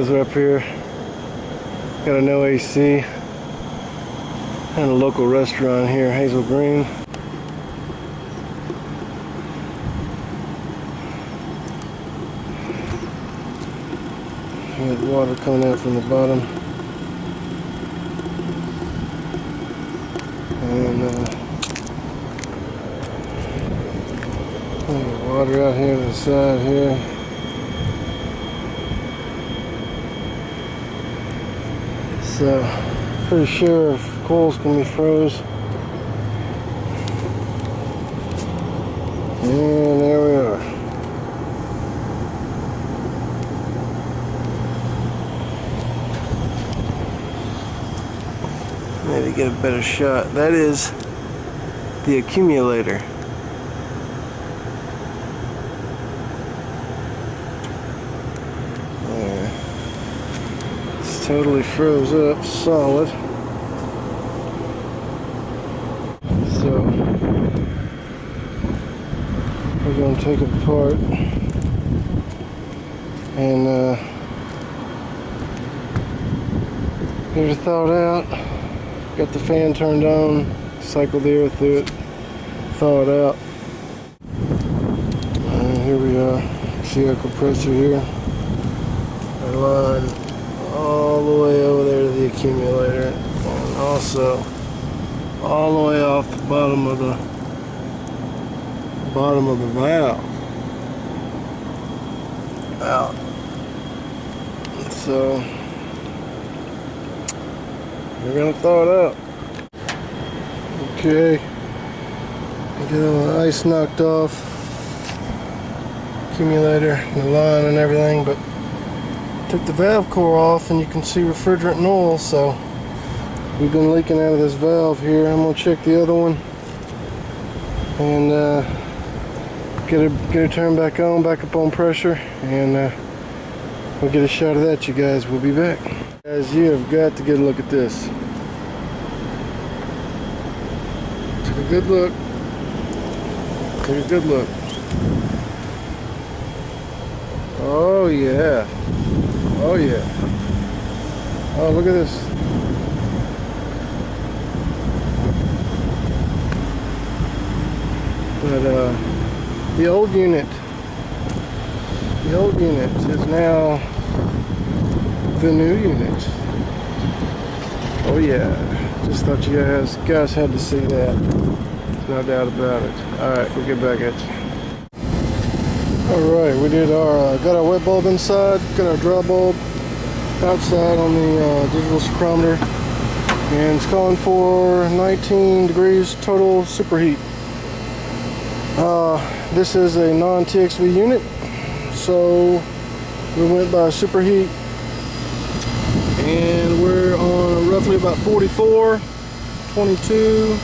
weather up here. Got a no AC and a local restaurant here, Hazel Green. Got water coming out from the bottom. And water out here to the side here. So, pretty sure if coils can be froze. And there we are. Maybe get a better shot. That is the accumulator. There. It's totally froze up, solid. So we're going to take it apart and get it thawed out. Got the fan turned on, cycle the air through it, thaw it out. And here we are. See our compressor here. Our line all the way over there to the accumulator, and also all the way off the bottom of the valve out. So we're gonna thaw it out. Okay, get all the ice knocked off, accumulator, and the line and everything, but took the valve core off, and you can see refrigerant and oil. So we've been leaking out of this valve here. I'm gonna check the other one and get her turned back on, back up on pressure, and we'll get a shot of that, you guys. We'll be back. Guys, you have got to get a look at this. Take a good look. Take a good look. Oh yeah. Oh yeah. Oh, look at this. But the old unit is now the new unit. Oh yeah, just thought you guys had to see that. There's no doubt about it. Alright, we'll get back at you. Alright, we did got our wet bulb inside, got our dry bulb outside on the digital spectrometer, and it's calling for 19 degrees total superheat. This is a non-TXV unit, so we went by superheat, and we're on roughly about 44, 22,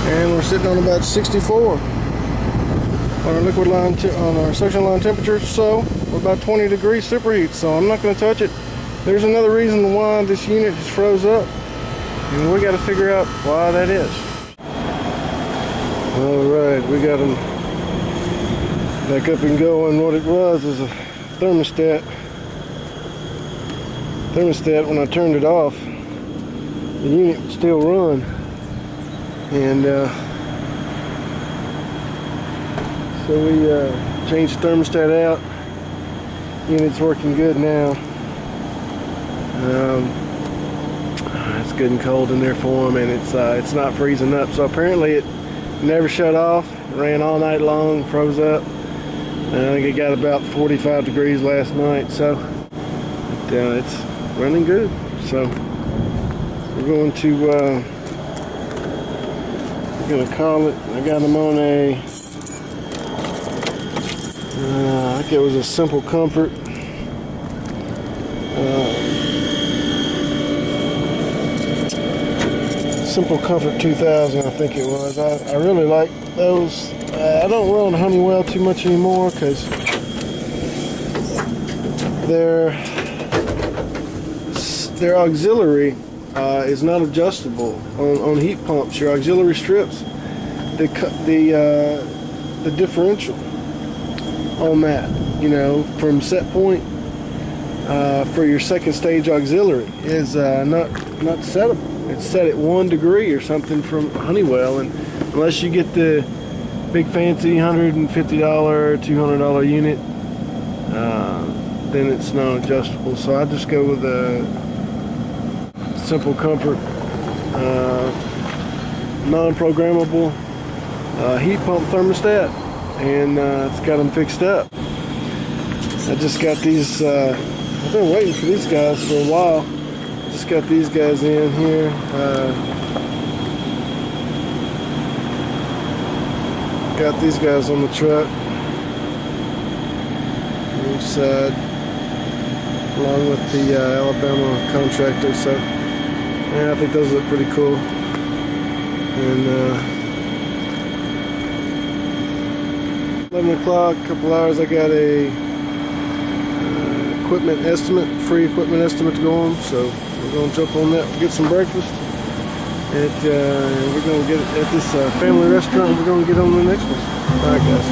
and we're sitting on about 64 on our liquid line, on our suction line temperature. So we're about 20 degrees superheat, so I'm not going to touch it. There's another reason why this unit just froze up, and we got to figure out why that is. Alright, we got them back up and going. What it was is a thermostat. When I turned it off, the unit would still run. And so we changed the thermostat out. Unit's working good now. It's good and cold in there for them, and it's not freezing up. So apparently it never shut off. It ran all night long, froze up. And I think it got about 45 degrees last night, so it's running good. So we're going to call it. I got them on a I think it was a Simple Comfort. Simple Comfort 2000, I think it was. I really like those. I don't run Honeywell too much anymore because their auxiliary is not adjustable on heat pumps. Your auxiliary strips the differential on that. you know, from set point for your second stage auxiliary is not settable. It's set at 1 degree or something from Honeywell, and unless you get the big fancy $150, $200 unit, then it's non-adjustable. So I just go with a simple comfort, non-programmable heat pump thermostat, and it's got them fixed up. I just got these, I've been waiting for these guys for a while. Just got these guys in here. Got these guys on the truck. Each side, along with the Alabama contractor. So, yeah, I think those look pretty cool. And 11 o'clock, a couple hours, I got a equipment estimate, free equipment estimate to go on. So we're going to jump on that, get some breakfast. We're going to get it at this family restaurant. We're going to get on the next one. All right, guys.